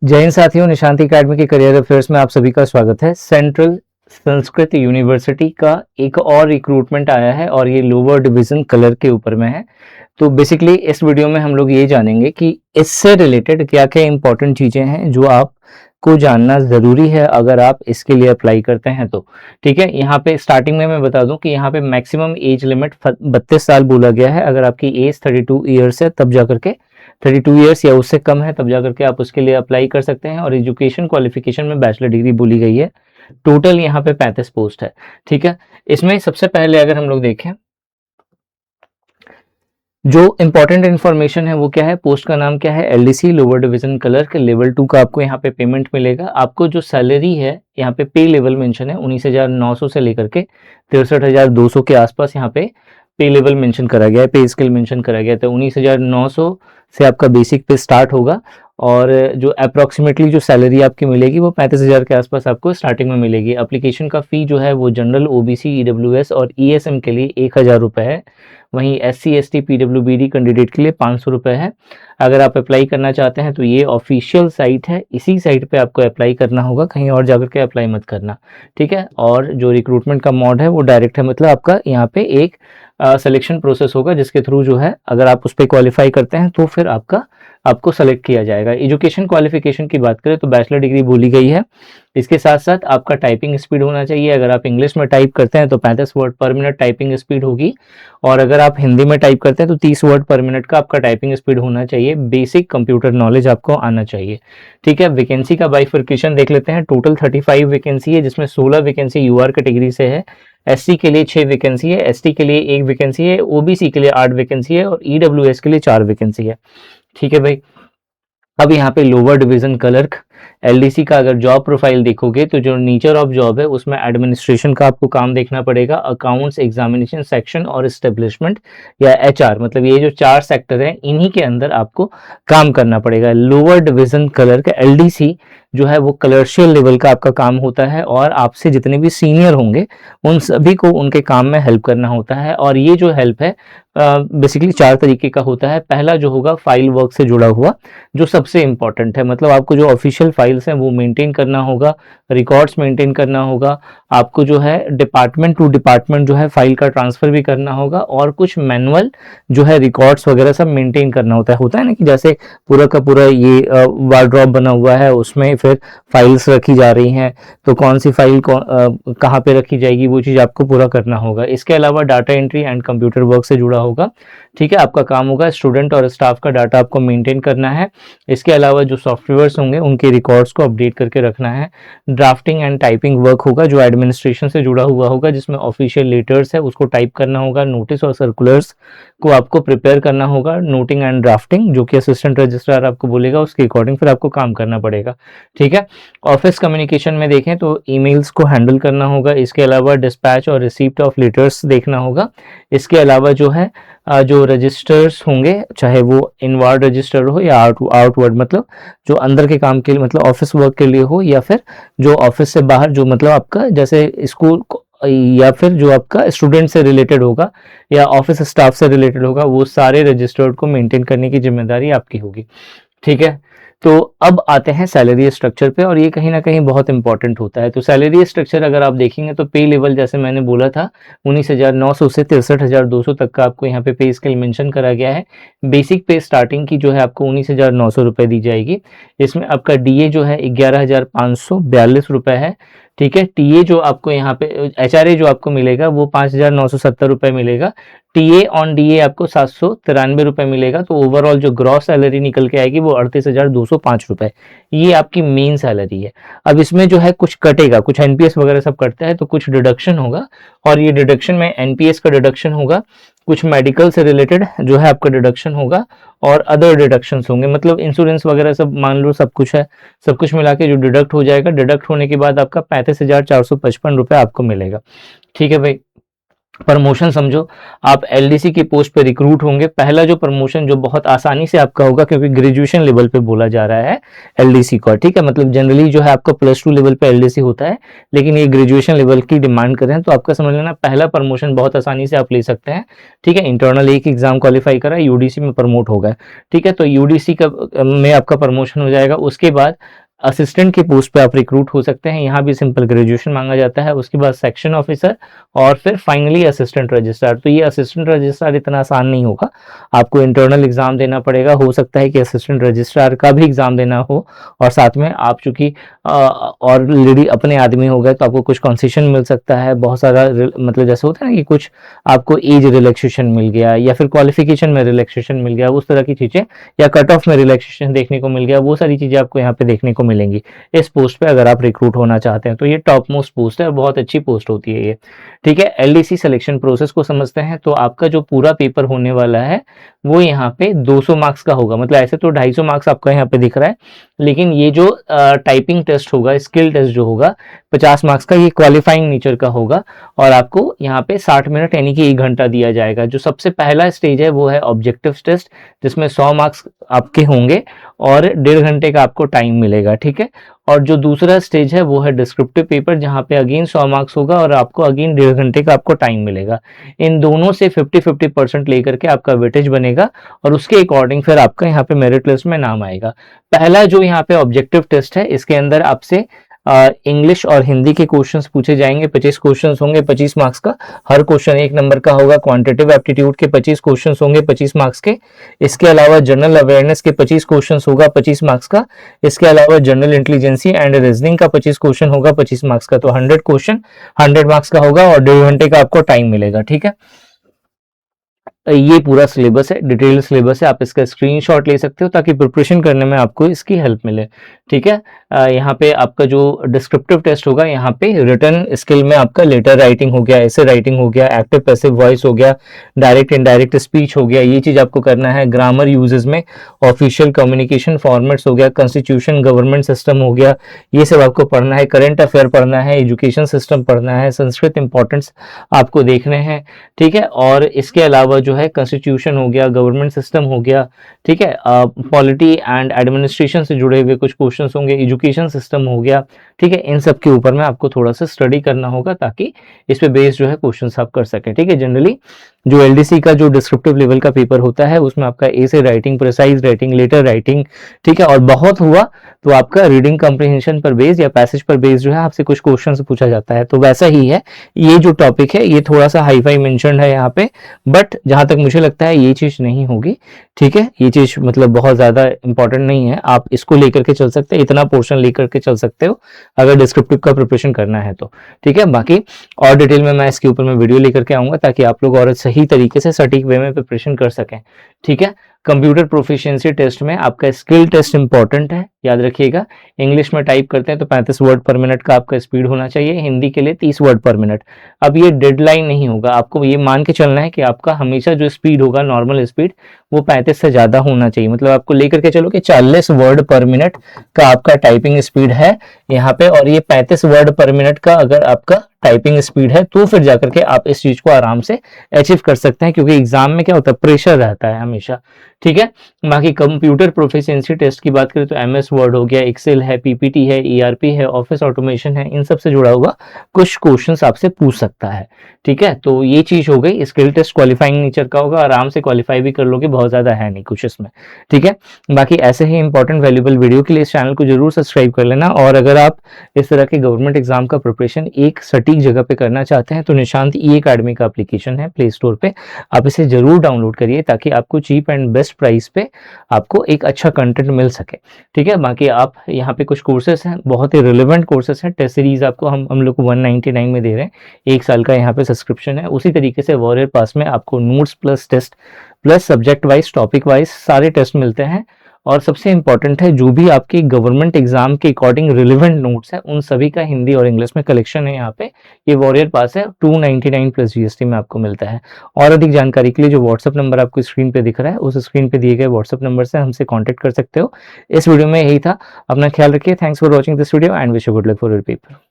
जय हिंद साथियों, निशांति एकेडमी के करियर अफेयर्स में आप सभी का स्वागत है। सेंट्रल संस्कृत यूनिवर्सिटी का एक और रिक्रूटमेंट आया है और ये लोअर डिवीजन कलर के ऊपर में है। तो बेसिकली इस वीडियो में हम लोग ये जानेंगे कि इससे रिलेटेड क्या क्या इंपॉर्टेंट चीज़ें हैं जो आपको जानना ज़रूरी है अगर आप इसके लिए अप्लाई करते हैं तो। ठीक है, यहाँ पे स्टार्टिंग में मैं बता दूं कि यहाँ पे मैक्सिमम एज लिमिट 32 साल बोला गया है। अगर आपकी एज 32 ईयर्स है तब जा करके 32 ईयर्स या उससे कम है तब जाकर के आप उसके लिए अप्लाई कर सकते हैं। और एजुकेशन क्वालिफिकेशन में बैचलर डिग्री बोली गई है। टोटल यहाँ पे 35 पोस्ट है। ठीक है, इसमें सबसे पहले अगर हम लोग देखें जो इंपॉर्टेंट इन्फॉर्मेशन है वो क्या है, पोस्ट का नाम क्या है, LDC lower division clerk level 2 का आपको यहाँ पे पेमेंट मिलेगा। आपको जो सैलरी है यहाँ पे पे लेवल मेंशन है 19,900 से लेकर के 63,200 के आसपास यहाँ पे लेवल मेंशन करा गया है, पे स्केल मेंशन करा गया है। तो 19,900 से आपका बेसिक पे स्टार्ट होगा और जो अप्रॉक्सीमेटली जो सैलरी आपकी मिलेगी वो 35,000 के आसपास आपको स्टार्टिंग में मिलेगी। एप्लीकेशन का फ़ी जो है वो जनरल, ओबीसी, ईडब्ल्यूएस और ईएसएम के लिए 1,000 रुपये है। वहीं एससी, एसटी, पीडब्ल्यूबीडी कैंडिडेट के लिए 500 रुपये है। अगर आप अप्लाई करना चाहते हैं तो ये ऑफिशियल साइट है, इसी साइट पे आपको अप्लाई करना होगा, कहीं और जाकर के अप्लाई मत करना। ठीक है, और जो रिक्रूटमेंट का मोड है वो डायरेक्ट है, मतलब आपका यहाँ पे एक सिलेक्शन प्रोसेस होगा जिसके थ्रू जो है अगर आप उस पर क्वालिफाई करते हैं तो फिर आपको सेलेक्ट किया जाएगा। एजुकेशन क्वालिफिकेशन की बात करें तो बैचलर डिग्री बोली गई है। इसके साथ साथ आपका टाइपिंग स्पीड होना चाहिए। अगर आप इंग्लिश में टाइप करते हैं तो 35 वर्ड पर मिनट टाइपिंग स्पीड होगी और अगर आप हिंदी में टाइप करते हैं तो 30 वर्ड पर मिनट का आपका टाइपिंग स्पीड होना चाहिए। बेसिक कंप्यूटर नॉलेज आपको आना चाहिए। ठीक है, वैकेंसी का बाइफर्केशन देख लेते हैं। टोटल 35 वैकेंसी है जिसमें 16 वैकेंसी यूआर कैटेगरी से है, एससी के लिए 6 वैकेंसी है, एसटी के लिए 1 वैकेंसी है, ओबीसी के लिए 8 वैकेंसी है और ईडब्ल्यूएस के लिए 4 वैकेंसी है। ठीक है भाई, अब यहाँ पे लोअर डिवीजन क्लर्क एलडीसी का अगर जॉब प्रोफाइल देखोगे तो जो नेचर ऑफ जॉब है उसमें एडमिनिस्ट्रेशन का आपको काम देखना पड़ेगा, अकाउंट्स, एग्जामिनेशन सेक्शन और एस्टेब्लिशमेंट या एचआर, मतलब ये जो 4 सेक्टर हैं इन्हीं के अंदर आपको काम करना पड़ेगा। लोअर डिवीजन क्लर्क एलडीसी जो है वो कलर्शियल लेवल का आपका काम होता है और आपसे जितने भी सीनियर होंगे उन सभी को उनके काम में हेल्प करना होता है। और ये जो हेल्प है बेसिकली 4 तरीके का होता है। पहला जो होगा फाइल वर्क से जुड़ा हुआ, जो सबसे इंपॉर्टेंट है, मतलब आपको जो ऑफिशियल फाइल्स हैं वो मेंटेन करना होगा, रिकॉर्ड्स मेंटेन करना होगा, आपको जो है डिपार्टमेंट टू डिपार्टमेंट जो है फाइल का ट्रांसफर भी करना होगा और कुछ मैनुअल जो है रिकॉर्ड्स वगैरह सब मेंटेन करना होता है ना कि जैसे पूरा का पूरा ये वार्डरोब बना हुआ है उसमें फिर फाइल्स रखी जा रही हैं तो कौन सी फाइल कहाँ पे रखी जाएगी वो चीज़ आपको पूरा करना होगा। इसके अलावा data entry and computer work से जुड़ा होगा। ठीक है, आपका काम होगा स्टूडेंट और स्टाफ का डाटा आपको मेंटेन करना है। इसके अलावा जो सॉफ्टवेयर्स होंगे उनके रिकॉर्ड्स को अपडेट करके रखना है। ड्राफ्टिंग एंड टाइपिंग वर्क होगा जो एडमिनिस्ट्रेशन से जुड़ा हुआ होगा, जिसमें ऑफिशियल लेटर्स है उसको टाइप करना होगा, नोटिस और सर्कुलर्स को आपको प्रिपेयर करना होगा। नोटिंग एंड ड्राफ्टिंग जो कि असिस्टेंट रजिस्ट्रार आपको बोलेगा उसके अकॉर्डिंग फिर आपको काम करना पड़ेगा। ठीक है, ऑफिस कम्युनिकेशन में देखें तो ईमेल्स को हैंडल करना होगा। इसके अलावा डिस्पैच और रिसीप्ट ऑफ लेटर्स देखना होगा। इसके अलावा जो है जो रजिस्टर्स होंगे चाहे वो इनवार्ड रजिस्टर हो या आउटवर्ड, मतलब जो अंदर के काम के लिए मतलब ऑफिस वर्क के लिए हो या फिर जो ऑफिस से बाहर जो मतलब आपका जैसे स्कूल या फिर जो आपका स्टूडेंट से रिलेटेड होगा या ऑफिस स्टाफ से रिलेटेड होगा, वो सारे रजिस्टर्ड को मेंटेन करने की जिम्मेदारी आपकी होगी। ठीक है, तो अब आते हैं सैलरी स्ट्रक्चर पे और ये कहीं ना कहीं बहुत इंपॉर्टेंट होता है। तो सैलरी स्ट्रक्चर अगर आप देखेंगे तो पे लेवल जैसे मैंने बोला था 19,900 से 63,200 तक का आपको यहाँ पे स्केल मेंशन करा गया है। बेसिक पे स्टार्टिंग की जो है आपको 19,900 रुपये दी जाएगी। इसमें आपका डीए जो है 11,542 रुपये है। ठीक है, टीए जो आपको यहाँ पे एचआरए जो आपको मिलेगा वो 5,970 रुपये मिलेगा। टीए ऑन डीए आपको 793 रुपये मिलेगा। तो ओवरऑल जो ग्रॉस सैलरी निकल के आएगी वो 38,205 रुपये, ये आपकी मेन सैलरी है। अब इसमें जो है कुछ कटेगा, कुछ एनपीएस वगैरह सब कटता है तो कुछ डिडक्शन होगा और ये डिडक्शन में एनपीएस का डिडक्शन होगा, कुछ मेडिकल से रिलेटेड जो है आपका डिडक्शन होगा और अदर डिडक्शंस होंगे, मतलब इंश्योरेंस वगैरह सब मान लो सब कुछ है, सब कुछ मिला के जो डिडक्ट हो जाएगा, डिडक्ट होने के बाद आपका 35,455 रुपये आपको मिलेगा। ठीक है भाई, प्रमोशन समझो, आप एलडीसी की पोस्ट पे रिक्रूट होंगे। पहला जो प्रमोशन जो बहुत आसानी से आपका होगा, क्योंकि ग्रेजुएशन लेवल पे बोला जा रहा है एलडीसी का, ठीक है। मतलब जनरली जो है आपका +2 लेवल पे एलडीसी होता है, लेकिन ये ग्रेजुएशन लेवल की डिमांड कर रहे हैं, तो आपका समझ लेना पहला प्रमोशन बहुत आसानी से आप ले सकते हैं, ठीक है। इंटरनल एक एग्जाम क्वालिफाई करा, यूडीसी में प्रमोट हो गए, ठीक है। तो यूडीसी का में आपका प्रमोशन हो जाएगा। उसके बाद असिस्टेंट की पोस्ट पे आप रिक्रूट हो सकते हैं, यहाँ भी सिंपल ग्रेजुएशन मांगा जाता है। उसके बाद सेक्शन ऑफिसर और फिर फाइनली असिस्टेंट रजिस्ट्रार। तो ये असिस्टेंट रजिस्ट्रार इतना आसान नहीं होगा, आपको इंटरनल एग्जाम देना पड़ेगा। हो सकता है कि असिस्टेंट रजिस्ट्रार का भी एग्जाम देना हो, और साथ में आप चूंकि ऑलरेडी अपने आदमी हो गए तो आपको कुछ कंसेशन मिल सकता है, बहुत सारा मतलब जैसे होता है ना कि कुछ आपको एज रिलैक्सेशन मिल गया, या फिर क्वालिफिकेशन में रिलैक्सेशन मिल गया, उस तरह की चीजें, या कट ऑफ में रिलैक्सेशन देखने को मिल गया, वो सारी चीजें आपको यहाँ पे देखने को मिलेंगी इस पोस्ट पे अगर आप रिक्रूट होना चाहते हैं। तो ये टॉप मोस्ट पोस्ट है और बहुत अच्छी पोस्ट होती है ये, ठीक है। एलडीसी सिलेक्शन प्रोसेस को समझते हैं, तो आपका जो पूरा पेपर होने वाला है वो यहाँ पे 200 मार्क्स का होगा। मतलब ऐसे तो 250 मार्क्स आपका यहाँ पे दिख रहा है, लेकिन ये जो टाइपिंग टेस्ट होगा, स्किल टेस्ट जो होगा 50 मार्क्स का, ये क्वालिफाइंग नेचर का होगा, और आपको यहाँ पे 60 मिनट यानी कि 1 घंटा दिया जाएगा। जो सबसे पहला स्टेज है वो है ऑब्जेक्टिव टेस्ट, जिसमें 100 मार्क्स आपके होंगे और 1.5 घंटे का आपको टाइम मिलेगा, ठीक है। और जो दूसरा स्टेज है वो है डिस्क्रिप्टिव पेपर, जहां पे अगेन 100 मार्क्स होगा और आपको अगेन 1.5 घंटे का आपको टाइम मिलेगा। इन दोनों से 50-50% लेकर के आपका वेटेज बनेगा, और उसके अकॉर्डिंग फिर आपका यहाँ पे मेरिट लिस्ट में नाम आएगा। पहला जो यहाँ पे ऑब्जेक्टिव टेस्ट है, इसके अंदर आपसे इंग्लिश और हिंदी के क्वेश्चंस पूछे जाएंगे। 25 क्वेश्चंस होंगे 25 मार्क्स का, हर क्वेश्चन 1 नंबर का होगा। क्वांटिटेटिव एप्टीट्यूड के 25 क्वेश्चंस होंगे 25 मार्क्स के। इसके अलावा जनरल अवेयरनेस के 25 क्वेश्चंस होगा 25 मार्क्स का। इसके अलावा जनरल इंटेलिजेंसी एंड रीजनिंग का 25 क्वेश्चन होगा 25 मार्क्स का। तो 100 क्वेश्चन 100 मार्क्स का होगा, और 1.5 घंटे का आपको टाइम मिलेगा, ठीक है। ये पूरा सिलेबस है, डिटेल सिलेबस है, आप इसका स्क्रीनशॉट ले सकते हो ताकि प्रिपरेशन करने में आपको इसकी हेल्प मिले, ठीक है। यहाँ पे आपका जो डिस्क्रिप्टिव टेस्ट होगा, यहाँ पे रिटन स्किल में आपका लेटर राइटिंग हो गया, ऐसे राइटिंग हो गया, एक्टिव पैसिव वॉइस हो गया, डायरेक्ट इनडायरेक्ट स्पीच हो गया, ये चीज आपको करना है। ग्रामर यूजेस में ऑफिशियल कम्युनिकेशन फॉर्मेट्स हो गया, कॉन्स्टिट्यूशन गवर्नमेंट सिस्टम हो गया, ये सब आपको पढ़ना है। करंट अफेयर पढ़ना है, एजुकेशन सिस्टम पढ़ना है, संस्कृत इंपॉर्टेंट्स आपको देखने हैं, ठीक है। और इसके अलावा जो है कॉन्स्टिट्यूशन हो गया, गवर्नमेंट सिस्टम हो गया, ठीक है। पॉलिटी एंड एडमिनिस्ट्रेशन से जुड़े हुए कुछ क्वेश्चंस होंगे, एजुकेशन सिस्टम हो गया, ठीक है। इन सब के ऊपर में आपको थोड़ा सा स्टडी करना होगा, ताकि इस पे बेस्ड जो है क्वेश्चंस आप कर सकें, ठीक है। जनरली जो एलडीसी का जो डिस्क्रिप्टिव लेवल का पेपर होता है, उसमें आपका ऐसे writing, precise writing, letter writing, ठीक है। और बहुत हुआ तो आपका रीडिंग कम्प्रिहेंशन पर बेस्ड या पैसेज पर बेस्ड जो है आपसे कुछ क्वेश्चन पूछा जाता है। तो वैसा ही है ये जो टॉपिक है, ये थोड़ा सा हाई फाई मेंशन है यहाँ पे, बट जहां तक मुझे लगता है ये चीज नहीं होगी, ठीक है। ये चीज मतलब बहुत ज्यादा इंपॉर्टेंट नहीं है, आप इसको लेकर के चल सकते हैं, इतना पोर्शन लेकर के चल सकते हो अगर डिस्क्रिप्टिव का प्रिपरेशन करना है तो, ठीक है। बाकी और डिटेल में मैं इसके ऊपर में वीडियो लेकर के आऊंगा, ताकि आप लोग और सही तरीके से सटीक वे में प्रिपरेशन कर सकें, ठीक है। कंप्यूटर प्रोफिशिएंसी टेस्ट में आपका स्किल टेस्ट इंपॉर्टेंट है, याद रखिएगा। इंग्लिश में टाइप करते हैं तो 35 वर्ड पर मिनट का आपका स्पीड होना चाहिए, हिंदी के लिए 30 वर्ड पर मिनट। अब ये डेडलाइन नहीं होगा, आपको ये मान के चलना है कि आपका हमेशा जो स्पीड होगा, नॉर्मल स्पीड, वो 35 से ज्यादा होना चाहिए। मतलब आपको लेकर के चलो कि 40 वर्ड पर मिनट का आपका टाइपिंग स्पीड है यहाँ पे, और ये 35 वर्ड पर मिनट का अगर आपका टाइपिंग स्पीड है, तो फिर जाकर के आप इस चीज को आराम से अचीव कर सकते हैं, क्योंकि एग्जाम में क्या होता है, प्रेशर रहता है हमेशा, ठीक है। बाकी कंप्यूटर प्रोफिशिएंसी टेस्ट की बात करें तो एमएस वर्ड हो गया, एक्सेल है, पीपीटी है, ईआरपी है, ऑफिस ऑटोमेशन है, इन सब से जुड़ा हुआ कुछ क्वेश्चंस आपसे पूछ सकता है, ठीक है। तो ये चीज हो गई, स्किल टेस्ट क्वालिफाइंग नेचर का होगा, आराम से क्वालिफाई भी कर लोगे, बहुत ज्यादा है नहीं कुछ इसमें, ठीक है। बाकी ऐसे ही इंपॉर्टेंट वैल्यूएबल वीडियो के लिए इस चैनल को जरूर सब्सक्राइब कर लेना। और अगर आप इस तरह के गवर्नमेंट एग्जाम का प्रिपरेशन एक सटीक जगह पे करना चाहते हैं, तो निशांत ई अकेडमी का एप्लीकेशन है प्ले स्टोर पे, आप इसे जरूर डाउनलोड करिए, ताकि आपको चीप एंड बेस्ट प्राइस पे आपको एक अच्छा कंटेंट मिल सके, ठीक है। बाकी आप यहाँ पे कुछ कोर्सेस हैं, बहुत ही रिलेवेंट कोर्सेस हैं। टेस्ट सीरीज आपको हम लोग को 199 में दे रहे हैं, 1 साल का यहाँ पे सब्सक्रिप्शन है। उसी तरीके से वॉरियर पास में आपको notes plus test plus subject wise, topic wise सारे टेस्ट मिलते हैं। और सबसे इंपॉर्टेंट है, जो भी आपके गवर्नमेंट एग्जाम के अकॉर्डिंग रिलेवेंट नोट्स है, उन सभी का हिंदी और इंग्लिश में कलेक्शन है यहाँ पे। ये वॉरियर पास है 299 प्लस जीएसटी में आपको मिलता है। और अधिक जानकारी के लिए जो व्हाट्सअप नंबर आपको स्क्रीन पे दिख रहा है, उस स्क्रीन पे दिए गए व्हाट्सअप नंबर से हमसे कॉन्टेक्ट कर सकते हो। इस वीडियो में यही था, अपना ख्याल रखिए। Thanks for watching this video and wish you good luck for your paper.